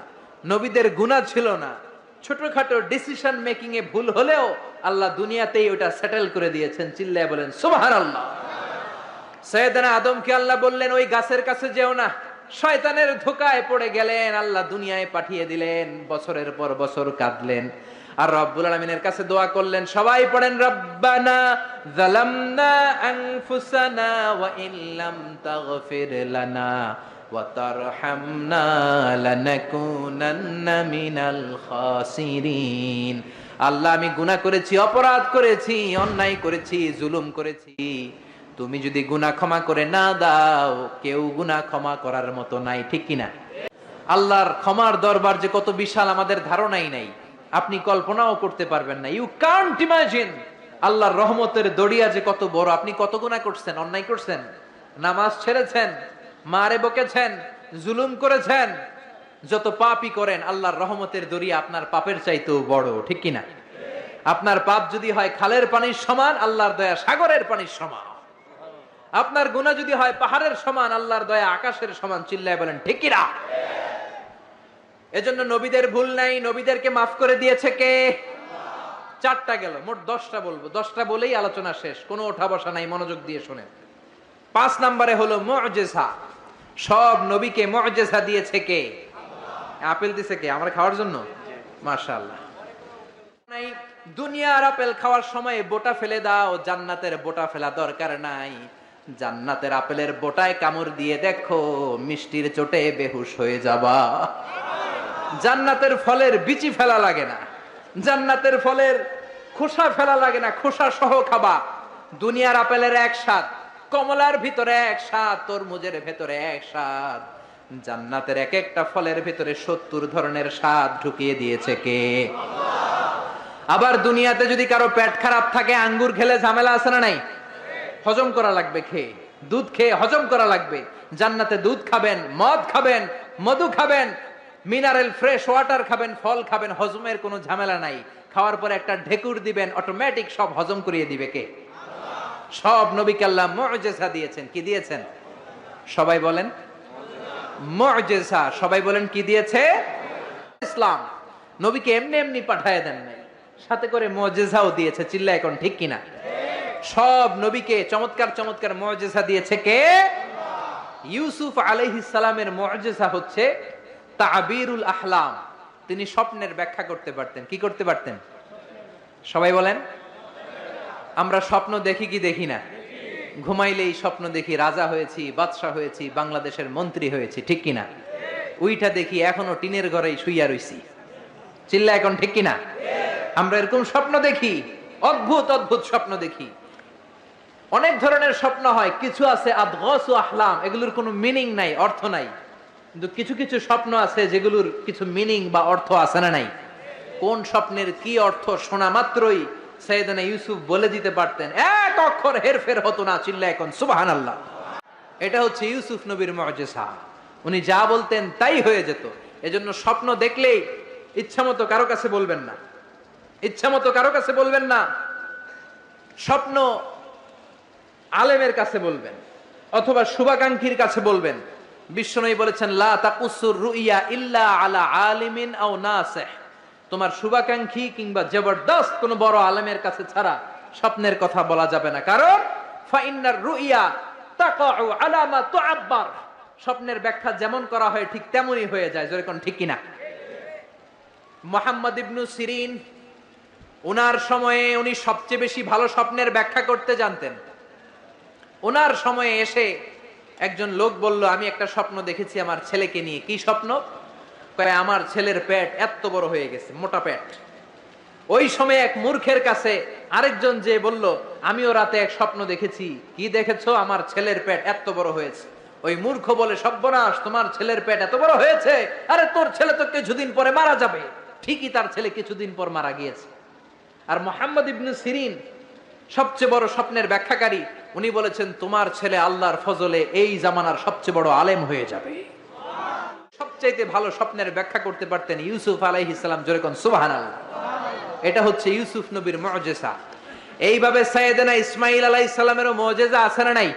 নবীদের গুনাহ ছিল না। ছোটখাটো ডিসিশন মেকিং এ ভুল হলেও আল্লাহ দুনিয়াতেই ওটা সেটেল করে দিয়েছেন। চিল্লায় বলেন সুবহানাল্লাহ। সাইয়েদনা আদমকে আল্লাহ বললেন, ওই গাছের কাছে যেও না। শয়তানের ধোকায় পড়ে গেলেন, আল্লাহ দুনিয়ায় পাঠিয়ে দিলেন। বছরের পর বছর কাঁদলেন। আর রব্বুল আলামিনের কাছে দোয়া করলেন, সবাই পড়েন, রব্বানা যালামনা আনফুসানা ওয়া ইল্লাম তাগফির লানা ওয়া তারহামনা লানাকুনান্না মিনাল খাসিরিন। আল্লাহ, আমি গুনাহ করেছি, অপরাধ করেছি, অন্যায় করেছি, জুলুম করেছি, তুমি যদি গুনাহ ক্ষমা করে না দাও, কেউ গুনাহ ক্ষমা করার মতো নাই, ঠিক কিনা? আল্লাহর ক্ষমার দরবার যে কত বিশাল আমাদের ধারণাই নাই, আপনি কল্পনাও করতে পারবেন না। ইউ কান্ট ইমাজিন আল্লাহর রহমতের দরিয়া যে কত বড়। আপনি কত গুনাহ করছেন, অন্যায় করছেন, নামাজ ছেড়েছেন, মারে বকেছেন, জুলুম করেছেন, যত পাপই করেন, আল্লাহর রহমতের দরিয়া আপনার পাপের চাইতেও বড়, ঠিক কিনা? আপনার পাপ যদি হয় খালের পানির সমান, আল্লাহর দয়া সাগরের পানির সমান। আপনার গুনাহ যদি হয় পাহাড়ের সমান, আল্লাহর দয়া আকাশের সমান। চিল্লায় বলেন ঠিক কিনা? এজন্য নবীদের ভুল নাই, নবীদেরকে মাফ করে দিয়েছে কে? চারটা গেল, মোট 10টা বলবো, 10টা বলেই আলোচনা শেষ, কোনো ওঠা বসা নাই, মনোযোগ দিয়ে শুনেন। 5 নম্বরে হলো মুআজিজা। সব নবীকে মুআজিজা দিয়েছে কে? আপেল দিয়েছে কে? আমরা খাওয়ার জন্য? মাশাআল্লাহ। দুনিয়ার আপেল খাওয়ার সময় বোটা ফেলে দাও, জান্নাতের বোটা ফেলা দরকার নাই। জান্নাতের আপেলের বোটায় কামড় দিয়ে দেখো, মিষ্টির চোটে বেহুশ হয়ে যাবা। জান্নাতের ফলের বিচি ফেলা লাগে না, জান্নাতের ফলের খোসা ফেলা লাগে না, খোসা সহ খাবা। দুনিয়ার আপেলের এক স্বাদ, কমলার ভিতরে এক স্বাদ, তরমুজের ভেতরে এক স্বাদ, জান্নাতের এক একটা ফলের ভিতরে 70 ধরনের স্বাদ ঢুকিয়ে দিয়েছে কে? আবার দুনিয়াতে যদি কারো পেট খারাপ থাকে, আঙ্গুর খেলে ঝামেলা আছে না নাই? হজম করা লাগবে, খেয়ে দুধ খেয়ে হজম করা লাগবে। জান্নাতে দুধ খাবেন, মদ খাবেন, মধু খাবেন, মিনারেল ফ্রেশ ওয়াটার খাবেন, ফল খাবেন, হজমের কোনো ঝামেলা নাই। খাওয়ার পরে একটা ঢেকুর দিবেন, অটোমেটিক সব হজম করিয়ে দিবে কে? সব নবীকে আল্লাহ মুআজিজা দিয়েছেন। কি দিয়েছেন? সবাই বলেন মুআজিজা। সবাই বলেন কি দিয়েছে? ইসলাম। নবীকে এমনি এমনি পাঠায় দেন নাই, সাথে করে মুআজিজাও দিয়েছে। চিল্লা এখন ঠিক কিনা? সব নবীকে চমৎকার চমৎকার মুআজিজা দিয়েছে কে? ইউসুফ আলাইহিস সালামের মুআজিজা হচ্ছে তাবিরুল আহলাম। তিনি স্বপ্নের ব্যাখ্যা করতে পারতেন। কি করতে পারতেন? সবাই বলেন। আমরা স্বপ্ন দেখি কি দেখি না? ঘুমাইলেই স্বপ্ন দেখি রাজা হয়েছি, বাদশা হয়েছি, বাংলাদেশের মন্ত্রী হয়েছি, ঠিক কিনা? উইটা দেখি এখনো টিনের ঘরেই শুইয়া রইছি। চিল্লা এখন ঠিক কিনা? আমরা এরকম স্বপ্ন দেখি, অদ্ভুত অদ্ভুত স্বপ্ন দেখি। অনেক ধরনের স্বপ্ন হয়, কিছু আছে আদগাসু আহলাম, এগুলোর কোনো মিনিং নাই, অর্থ নাই। কিন্তু কিছু কিছু স্বপ্ন আছে যেগুলোর কিছু মিনিং বা অর্থ আছে না নাই? কোন স্বপ্নের কি অর্থ শোনা মাত্রই সাইয়েদনা ইউসুফ বলে দিতে পারতেন, এক অক্ষর হেরফের হতো না। চিল্লা এখন সুবহানাল্লাহ। এটা হচ্ছে ইউসুফ নবীর মুআজিজা। উনি যা বলতেন তাই হয়ে যেত। এজন্য স্বপ্ন দেখলেই ইচ্ছামতো কারো কাছে বলবেন না, ইচ্ছামতো কারো কাছে বলবেন না। স্বপ্ন আলেমের কাছে বলবেন, অথবা শুভাকাঙ্ক্ষীর কাছে বলবেন। বিশ্বনবী বলেছেন, লা তাকুসুর রুইয়া ইল্লা আলা আলিমিন আও নাসিহ। তোমার শুভাকাঙ্ক্ষী কিংবা জবরদস্ত কোন বড় আলেমের কাছে ছাড়া স্বপ্নের কথা বলা যাবে না। কারণ ফাইন্নার রুইয়া তাকাউ আলা মা তুআব্বার। স্বপ্নের ব্যাখ্যা যেমন করা হয় ঠিক তেমনই হয়ে যায়। যেরকম ঠিক কিনা? মুহাম্মদ ইবনে সিরিন, ওনার সময়ে উনি সবচেয়ে বেশি ভালো স্বপ্নের ব্যাখ্যা করতে জানতেন। ওনার সময়ে এসে একজন লোক বলল, আমি একটা স্বপ্ন দেখেছি আমার ছেলেকে নিয়ে। কি স্বপ্ন? কয়, আমার ছেলের পেট এত বড় হয়ে গেছে, মোটা পেট। ওই সময় এক মূর্খের কাছে আরেকজন যে বলল, আমিও রাতে এক স্বপ্ন দেখেছি। কি দেখেছো? আমার ছেলের পেট এত বড় হয়েছে। ওই মূর্খ বলে, সর্বনাশ, তোমার ছেলের পেট এত বড় হয়েছে? আরে তোর ছেলে তো কিছুদিন পরে মারা যাবে। ঠিকই তার ছেলে কিছুদিন পর মারা গিয়েছে। আর মুহাম্মদ ইবনে সিরিন সবচেয়ে বড় স্বপ্নের ব্যাখ্যাকারী। উনি বলেছেন, তোমার ছেলে আল্লাহর ফজলে এই জামানার সবচেয়ে বড় আলেম হয়ে যাবে। সবচাইতে ভালো স্বপ্নের ব্যাখ্যা করতে পারতেন ইউসুফ আলাইহিস সালাম। যেরকম সুবহানাল্লাহ। এটা হচ্ছে ইউসুফ নবীর মুআজিজা। এইভাবে সাইয়েদনা ইসমাঈল আলাইহিস সালামেরও মুআজিজা আছে না নাই?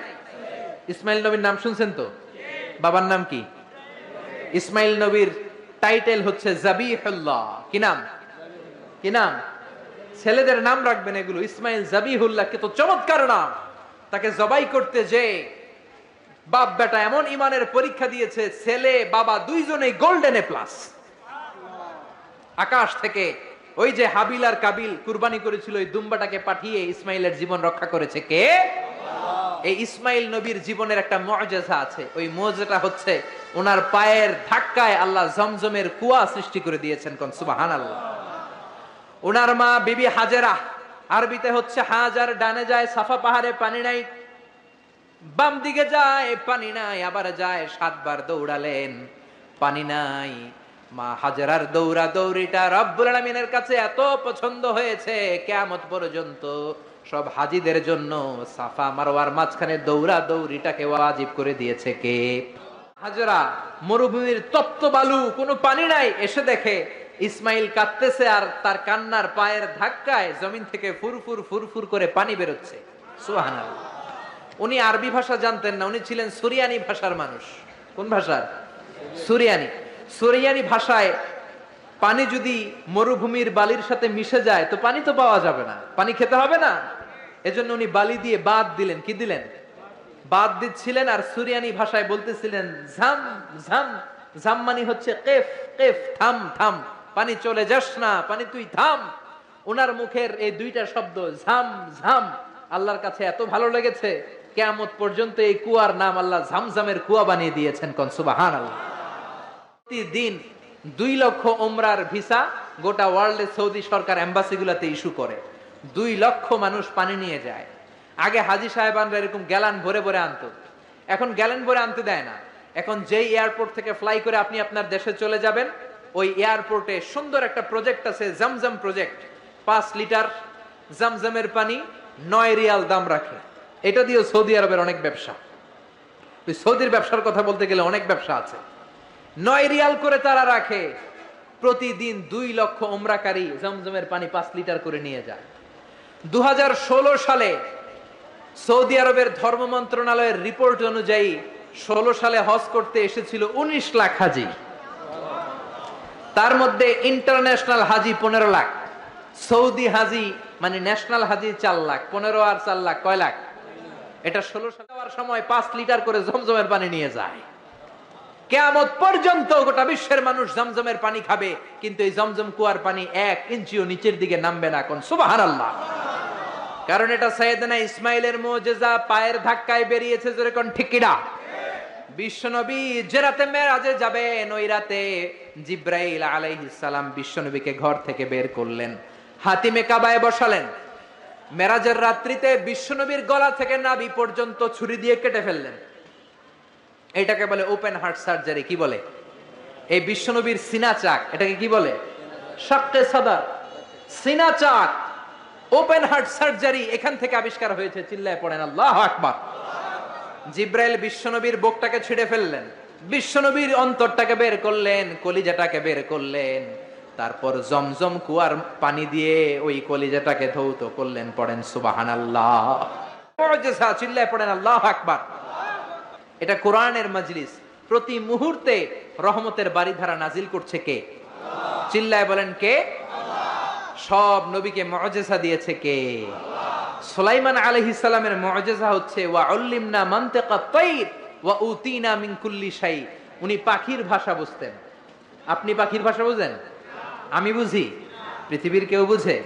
ইসমাঈল নবীর নাম শুনছেন তো? বাবার নাম কি? ইসমাঈল নবীর টাইটেল হচ্ছে জাবিহুল্লাহ। কি নাম? কি নাম? ছেলেদের নাম রাখবেন এগুলো। ইসমাঈল জাবিহুল্লাহ, কে তো চমৎকার নাম। তাকে জবাই করতে যে বাপ বেটা এমন ইমানের পরীক্ষা দিয়েছে, ছেলে বাবা দুইজনেই গোল্ডেন এ প্লাস। আকাশ থেকে ওই যে হাবিল আর কাবিল কুরবানি করেছিল, ওই দুম্বাটাকে পাঠিয়ে ইসমাইলের জীবন রক্ষা করেছে কে? এই ইসমাইল নবীর জীবনের একটা মুআজিজা আছে। ওই মুআজিজাটা হচ্ছে ওনার পায়ের ধাক্কায় আল্লাহ জমজমের কুয়া সৃষ্টি করে দিয়েছেন। কোন সুবহানাল্লাহ। ওনার মা বিবি হাজেরা, আরবিতে হচ্ছে হাজার, ডানে যায় সাফা পাহাড়ে পানি নাই, বাম দিকে যায় পানি নাই, আবার যায় 7 বার দৌড়ালেন, পানি নাই। মা হাজেরার দৌড়া দৌড়িটা রব্বুল আলামিনের কাছে এত পছন্দ হয়েছে, কিয়ামত পর্যন্ত সব হাজীদের জন্য সাফা মারওয়ার মাঝখানে দৌড়া দৌড়িটাকে ওয়াজিব করে দিয়েছে কে? হাজেরা মরুভূমির তপ্ত বালু, কোনো পানি নাই, এসে দেখে ইসমাইল কাঁদতেছে আর তার কান্নার পায়ের ধাক্কায় জমিন থেকে ফুরফুর ফুরফুর করে পানি বেরোচ্ছে। সুবহানাল্লাহ। উনি আরবি ভাষা জানতেন না, উনি ছিলেন সুরিয়ানি ভাষার মানুষ। কোন ভাষার? সুরিয়ানি। সুরিয়ানি ভাষায় পানি যদি মরুভূমির বালির সাথে মিশে যায় তো পানি তো পাওয়া যাবে না, পানি খেতে হবে না। এজন্য উনি বালি দিয়ে বাদ দিলেন। কি দিলেন? বাদ দিচ্ছিলেন, আর সুরিয়ানি ভাষায় বলতেছিলেন ঝাম ঝাম। ঝাম মানে হচ্ছে কেফ কেফ, থাম থাম, পানি চলে যাস না, পানি তুই থাম। ওনার মুখের এই দুইটা শব্দ ঝাম ঝাম আল্লাহর কাছে এত ভালো লেগেছে, কিয়ামত পর্যন্ত এই কুয়ার নাম আল্লাহ ঝামঝামের কুয়া বানিয়ে দিয়েছেন। কোন সুবহানাল্লাহ। প্রতিদিন 2 লক্ষ উমরার ভিসা গোটা ওয়ার্ল্ডে সৌদি সরকার এম্বাসিগুলোতে ইস্যু করে। 2 লক্ষ মানুষ পানি নিয়ে যায়। আগে হাজী সাহেবানরা এরকম গ্যালান ভরে ভরে আনতো, এখন গ্যালান ভরে আনতে দেয় না। এখন যেই এয়ারপোর্ট থেকে ফ্লাই করে আপনি আপনার দেশে চলে যাবেন, ওই এয়ারপোর্টে সুন্দর একটা প্রজেক্ট আছে, জামজাম প্রজেক্ট। 5 লিটার জামজামের পানি 9 রিয়াল দাম রাখে। এটা দিয়ে সৌদি আরবের অনেক ব্যবসা। ওই সৌদির ব্যবসার কথা বলতে গেলে অনেক ব্যবসা আছে। 9 রিয়াল করে তারা রাখে। প্রতিদিন 2 লক্ষ উমরাকারী জমজমের পানি 5 লিটার করে নিয়ে যায়। 2016 সালে সৌদি আরবের ধর্ম মন্ত্রণালয়ের রিপোর্ট অনুযায়ী 16 সালে হজ করতে এসেছিল 19 লাখ হাজি। তার মধ্যে ইন্টারন্যাশনাল হাজি 15 লাখ, সৌদি হাজি মানে ন্যাশনাল হাজি 4 লাখ। 15 আর 4 লাখ কয় লাখ? এটা 16 সালে হওয়ার সময় 5 লিটার করে জমজমের পানি নিয়ে যায়। কিয়ামত পর্যন্ত গোটা বিশ্বের মানুষ জমজমের পানি খাবে, কিন্তু এই জমজম কুয়ার পানি 1 ইঞ্চিও নিচের দিকে নামবে না। কোন সুবহানাল্লাহ। কারণ এটা সাইয়েদনা ইসমাইলের মুজিজা, পায়ের ধাক্কায় বেরিয়েছে। জোরে কোন ঠিক কিনা? বিশ্বনবী যে রাতে মেরাজে যাবেন, ওই রাতে জিব্রাইল আলাইহিস সালাম বিশ্বনবীকে ঘর থেকে বের করলেন, হাতিমে কাবায় বসালেন। মেরাজের রাত্রিতে বিশ্বনবীর গলা থেকে নাভি পর্যন্ত ছুরি দিয়ে কেটে ফেললেন। এটাকে বলে ওপেন হার্ট সার্জারি। কি বলে? এই বিশ্বনবীর সিনা চাক, এটাকে কি বলে? শাক্কে সাদার, সিনা চাক, ওপেন হার্ট সার্জারি এখান থেকে আবিষ্কার হয়েছে। চিল্লায় পড়েন আল্লাহু আকবার। জিব্রাইল বিশ্বনবীর বুকটাকে ছিঁড়ে ফেললেন, বিশ্বনবীর অন্তরটাকে বের করলেন, কলিজাটাকে বের করলেন, তারপর জমজম কুয়ার পানি দিয়ে ওই কলিজাটাকে ধৌত করলেন। পড়েন সুবহানাল্লাহ। মুজিজা, চিল্লায় পড়েন আল্লাহু আকবার। এটা কোরআনের মজলিস। প্রতি মুহূর্তে রহমতের বারিধারা নাজিল করছে কে? চিল্লায় বলেন কে? সব নবীকে মুজিজা দিয়েছে কে? সুলাইমান আলাইহিস সালামের মুজিজা হচ্ছে ওয়া উল্লিমনা মানতিকাত তাইর ওয়া উতিনা মিন কুল্লি শাই। উনি পাখির ভাষা বুঝতেন। আপনি পাখির ভাষা বুঝেন? আমি বুঝি? পৃথিবীর কেউ বুঝে?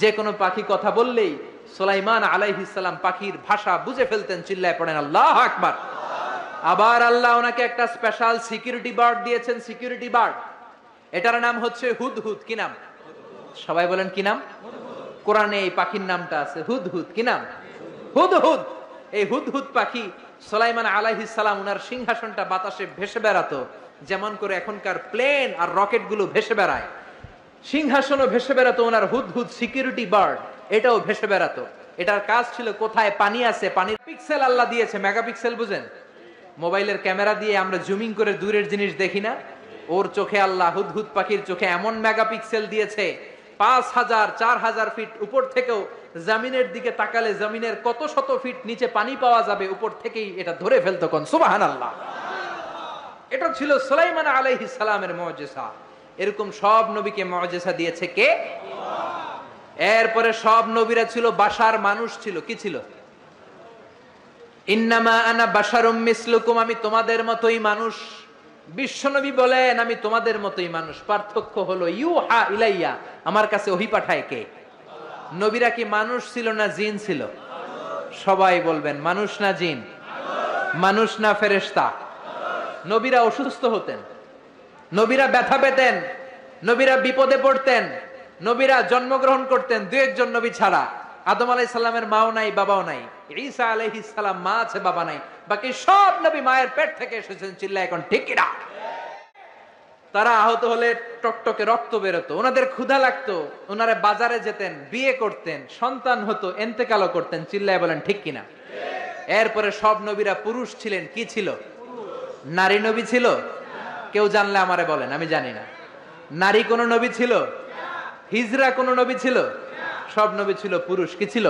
যে কোনো পাখি কথা বললেই সুলাইমান আলাইহিস সালাম পাখির ভাষা বুঝে ফেলতেন। চিল্লায় পড়েন আল্লাহু আকবার। আবার আল্লাহ ওনাকে একটা স্পেশাল সিকিউরিটি বার্ড দিয়েছেন, সিকিউরিটি বার্ড। এটার নাম হচ্ছে হুদহুদ। কি নাম? সবাই বলেন কি নাম? কোরআনে এই পাখির নামটা আছে হুদহুদ। কি নাম? হুদহুদ। এই হুদহুদ পাখি সুলাইমান আলাইহিস সালাম ওনার সিংহাসনটা বাতাসে ভেসে বেড়াতো, যেমন করে এখনকার প্লেন আর রকেট গুলো ভেসে বেড়ায়। সিংহাসনও ভেসে বেড়াতো ওনার হুদহুদ সিকিউরিটি বার্ড, এটাও ভেসে বেড়াতো। এটার কাজ ছিল কোথায় পানি আছে, পানির পিক্সেল আল্লাহ দিয়েছে। মেগাপিক্সেল বুঝেন? মোবাইলের ক্যামেরা দিয়ে আমরা জুমিং করে দূরের জিনিস দেখি না, ওর চোখে আল্লাহ হুদহুদ পাখির চোখে এমন মেগাপিক্সেল দিয়েছে, 5000 4000 ফিট উপর থেকেও জমিনের দিকে তাকালে জমিনের কত শত ফিট নিচে পানি পাওয়া যাবে, উপর থেকেই এটা ধরে ফেলতো। কোন সুবহানাল্লাহ। এটা ছিল সুলাইমান আলাইহিস সালামের মুজিজা। এরকম সব নবীকে মুজিজা দিয়েছে কে? এরপরে সব নবীরা ছিল বাশার, মানুষ ছিল। কি ছিল? ইন্নামা আনা বাশারুম মিসলুকুম, আমি তোমাদের মতোই মানুষ। বিশ্বনবী বলেন আমি তোমাদের মতোই মানুষ, পার্থক্য হলো ইউহা ইলাইয়া, আমার কাছে ওহী পাঠায় কে? নবীরা কি মানুষ ছিল না জিন ছিল? সবাই বলবেন মানুষ না জিন? মানুষ না ফেরেশতা? নবীরা অসুস্থ হতেন, নবীরা ব্যথা পেতেন, নবীরা বিপদে পড়তেন, নবীরা জন্মগ্রহণ করতেন দু একজন নবী ছাড়া। আদম আলাইহিস সালামের মাও নাই, বাবাও নাই। ঈসা আলাইহিস সালাম মা আছে, বাবা নাই। বাকি সব নবী মায়ের পেট থেকে এসেছেন। চিল্লায় এখন ঠিক কিনা? তারা আহত হলে টকটকে রক্ত বেরোতো, ওনাদের ক্ষুধা লাগতো, ওনারা বাজারে যেতেন, বিয়ে করতেন, সন্তান হতো, এন্তেকালও করতেন। চিল্লায় বলেন ঠিক কিনা? এরপরে সব নবীরা পুরুষ ছিলেন। কি ছিল? নারী নবী ছিল? কেউ জানলে আমারে বলেন, আমি জানি না। নারী কোন নবী ছিল? হিজরা কোন নবী ছিল? সব নবী ছিল পুরুষ। কি ছিল?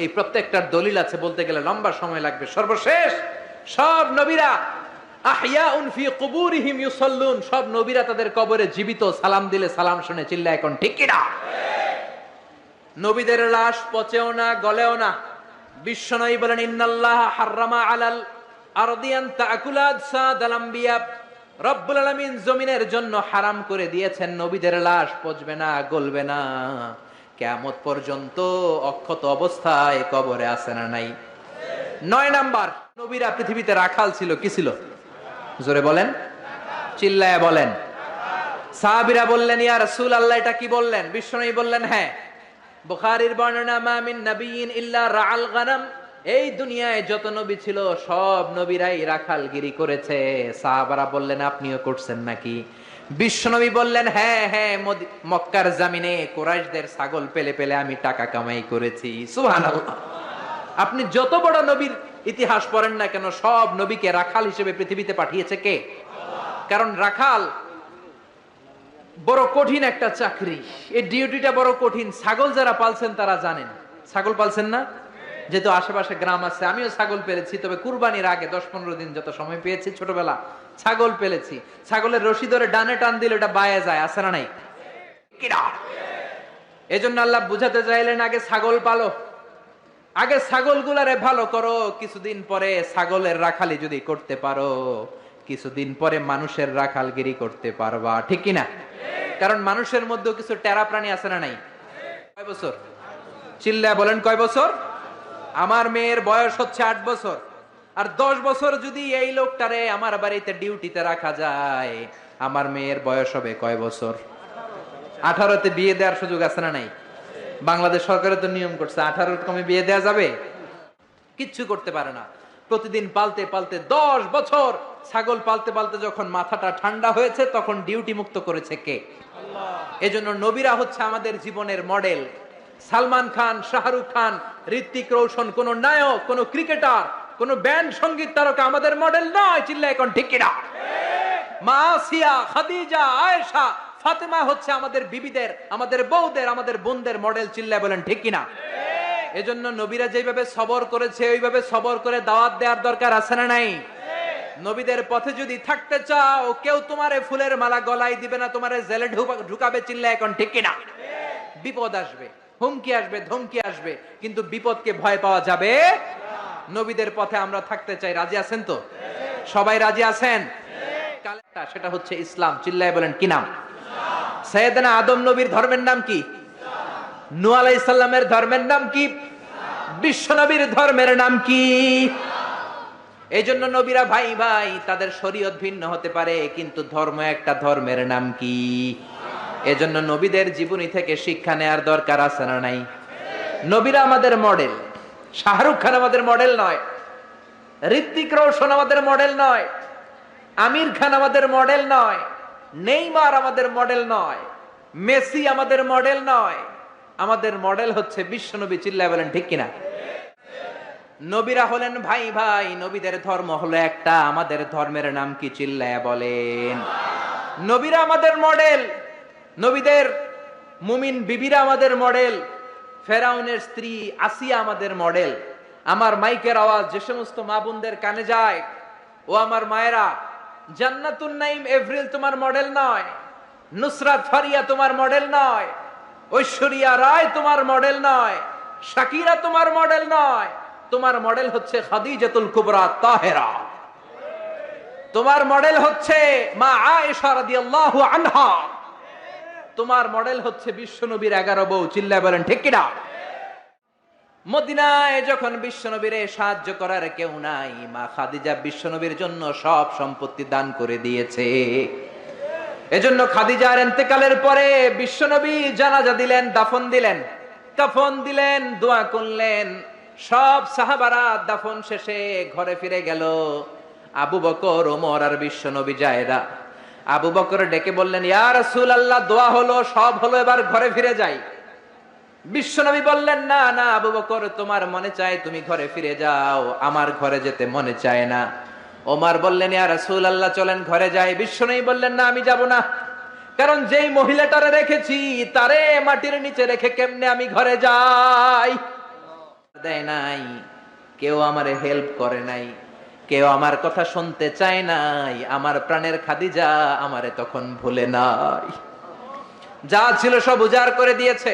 এই প্রত্যেকটার দলিল আছে, বলতে গেলে লম্বা সময় লাগবে। সর্বশেষ সব নবীরা আহইয়াউন ফি কুবুরিহিম ইউসাল্লুন, সব নবীরা তাদের কবরে জীবিত, সালাম দিলে সালাম শুনে। চিল্লা এখন ঠিক কিনা? নবীদের লাশ পচেও না, গলেও না। বিশ্বনবী বলেন ইন্নাল্লাহ হাররামা আলাল আরদিয়ান তাকুলা আজসাদাল আমবিয়া, রব্বুল আলামিন জমিনের জন্য হারাম করে দিয়েছেন নবীদের লাশ পচবে না, গলবে না, কিয়ামত পর্যন্ত অক্ষত অবস্থায় কবরে আছে না নাই? 9 নাম্বার, নবীরা পৃথিবীতে রাখাল ছিল। কি ছিল? জোরে বলেন, চিল্লায়া বলেন। সাহাবীরা বললেন ইয়া রাসূলুল্লাহ এটা কি বললেন? বিশ্বনবী বললেন হ্যাঁ। বুখারীর বর্ণনা মা মিন নাবিয়্যিন ইল্লা রাআল গানাম, এই দুনিয়ায় যত নবী ছিল সব নবীরাই রাখালগিরি করেছে। সাহাবারা বললেন আপনিও করছেন নাকি? বিশ্বনবী বললেন হ্যাঁ হ্যাঁ, মক্কার জমিনে কুরাইশদের ছাগল পেলে পেলে আমি টাকা কামাই করেছি। সুবহানাল্লাহ। আপনি যত বড় নবীর ইতিহাস পড়েন না কেন, সব নবীকে রাখাল হিসেবে পৃথিবীতে পাঠিয়েছে কে? কারণ রাখাল বড় কঠিন একটা চাকরি, এই ডিউটিটা বড় কঠিন। ছাগল যারা পালছেন তারা জানেন। ছাগল পালছেন না? যেহেতু আশেপাশে গ্রাম আছে, আমিও ছাগল পেলেছি, তবে কুরবানির আগে 10-15 দিন যত সময় পেয়েছি ছোটবেলা ছাগল পেলেছি। ছাগলের রশি ধরে ডানে টান দিলে ওটা বায়ে যায়, আছে না নাই? এজন্য আল্লাহ বুঝাতে চাইলেন আগে ছাগল পালো, আগে ছাগলগুলারে ভালো করো, কিছুদিন পরে ছাগলের রাখালি যদি করতে পারো, কিছুদিন পরে মানুষের রাখালগিরি করতে পারবা। ঠিক কিনা? কারণ মানুষের মধ্যেও কিছু টেরা প্রাণী আছে না নাই? কয় বছর? চিল্লা বলেন কয় বছর? আমার মেয়ের বয়স হচ্ছে 8 বছর, আর 10 বছর যদি এই লোকটারে আমার বাড়িতে ডিউটিতে রাখা যায়, আমার মেয়ের বয়স হবে কয় বছর? 18তে বিয়ে দেওয়ার সুযোগ আছে না নাই? বাংলাদেশ সরকারের তো নিয়ম করছে 18 কমে বিয়ে দেওয়া যাবে? কিচ্ছু করতে পারে না। প্রতিদিন পালতে পালতে 10 বছর ছাগল পালতে পালতে যখন মাথাটা ঠান্ডা হয়েছে, তখন ডিউটি মুক্ত করেছে কে? আল্লাহ। এজন্য নবীরা হচ্ছে আমাদের জীবনের মডেল। সালমান খান, শাহরুখ খান, ঋত্বিক রোশন কোন নায়ক, কোন ক্রিকেটার, কোন ব্যান্ড সঙ্গীত তারকা আমাদের মডেল নয়। চিল্লা এখন ঠিক কিনা? মা আসিয়া, খাদিজা, আয়েশা, ফাতেমা হচ্ছে আমাদের বিবিদের, আমাদের বউদের, আমাদের বোনদের মডেল। চিল্লা বলেন ঠিক কিনা? এজন্য নবীরা যেভাবে সবর করেছে ওইভাবে সবর করে দাওয়াত দেওয়ার দরকার আছে না নাই? নবীদের পথে যদি থাকতে চাও, কেউ তোমারে ফুলের মালা গলায় দিবে না, তোমারে জেলে ঢুকাবে। চিল্লা এখন ঠিক কিনা? বিপদ আসবে, হুমকি আসবে, ধমকি আসবে, কিন্তু বিপদকে ভয় পাওয়া যাবে না। নবীদের পথে আমরা থাকতে চাই। রাজি আছেন তো? সবাই রাজি আছেন? সেটা হচ্ছে ইসলাম। চিল্লায় বলেন কি নাম? সাইয়েদনা আদম নবীর ধর্মের নাম কি? নূহ আলাইহিস সালামের ধর্মের নাম কি? বিশ্ব নবীর ধর্মের নাম কি? এইজন্য নবীরা ভাই ভাই, তাদের শরীয়ত ভিন্ন হতে পারে, কিন্তু ধর্ম একটা। ধর্মের নাম কি? এজন্য নবীদের জীবনী থেকে শিক্ষা নেয়ার দরকার আছে না নাই? নবীরা আমাদের মডেল। শাহরুখ খান আমাদের মডেল নয়, ঋত্বিক রোশন আমাদের মডেল নয়, আমির খান আমাদের মডেল নয়, নেইমার আমাদের মডেল নয়, মেসি আমাদের মডেল নয়। আমাদের মডেল হচ্ছে বিশ্বনবী। চিল্লায় বলেন ঠিক কিনা? নবীরা হলেন ভাই ভাই, নবীদের ধর্ম হলো একটা। আমাদের ধর্মের নাম কি? চিল্লায় বলেন। নবীরা আমাদের মডেল, নবীদের মুমিন বিবিরা আমাদের মডেল, ফেরাউনের স্ত্রী আসিয়া আমাদের মডেল। আমার মাইকের আওয়াজ যে সমস্ত মা বোনদের কানে যায়, ও আমার মায়েরা, জান্নাতুন নাইম এভরিল তোমার মডেল নয়, নুসরাত ফারিয়া তোমার মডেল নয়, ঐশ্বরিয়া রায় তোমার মডেল নয়, শাকিরা তোমার মডেল নয়। তোমার মডেল হচ্ছে খাদিজাতুল কুবরা তাহেরা। তোমার মডেল হচ্ছে মা আয়েশা রাদিয়াল্লাহু আনহা, তোমার মডেল হচ্ছে বিশ্বনবীর 11 বউ। চিল্লায় বলেন ঠিক কিনা? মদিনায় যখন বিশ্বনবীরে সাহায্য করার কেউ নাই, মা খাদিজা বিশ্বনবীর জন্য সব সম্পত্তি দান করে দিয়েছে। এজন্য খাদিজার ইন্তেকালের পরে বিশ্বনবী জানাজা দিলেন, দাফন দিলেন, কাফন দিলেন, দোয়া করলেন। সব সাহাবারা দাফন শেষে ঘরে ফিরে গেল। আবু বকর, ওমর আর বিশ্বনবী জায়েদা। আবু বকর ডেকে বললেন, ইয়া রাসূলুল্লাহ, দোয়া হলো, সব হলো, এবার ঘরে ফিরে যাই। বিশ্বনবী বললেন, না না আবু বকর, তোমার মনে চায় তুমি ঘরে ফিরে যাও, আমার ঘরে যেতে মনে চায় না। ওমর বললেন, ইয়া রাসূলুল্লাহ, চলেন ঘরে যাই। বিশ্বনবী বললেন, না আমি যাব না, কারণ যেই মহিলাটারে রেখেছি তারে মাটির নিচে রেখে কেমনে আমি ঘরে যাই। দেয় নাই, কেউ আমারে হেল্প করে নাই, কেউ আমার কথা শুনতে চায় নাই। আমার প্রাণের খাদিজা আমারে তখন ভুলে নাই, যা ছিল সব উজাড় করে দিয়েছে।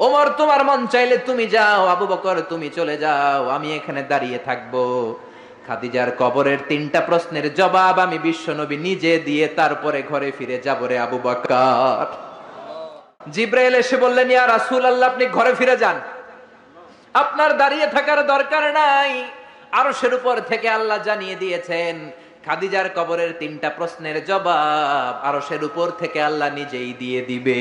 ওমর, তোমার মন চাইলে তুমি যাও, আবু বকর তুমি চলে যাও, আমি এখানে দাঁড়িয়ে থাকবো। খাদিজার কবরের 3টা প্রশ্নের জবাব আমি বিশ্বনবী নিজে দিয়ে তারপরে ঘরে ফিরে যাব রে আবু বকর। জিব্রাইল এসে বললেন, ইয়া রাসূলুল্লাহ, আপনি ঘরে ফিরে যান, আপনার দাঁড়িয়ে থাকার দরকার নাই। আরশের উপর থেকে আল্লাহ জানিয়ে দিয়েছেন খাদিজার কবরের 3টা প্রশ্নের জবাব আরশের উপর থেকে আল্লাহ নিজেই দিয়ে দিবে।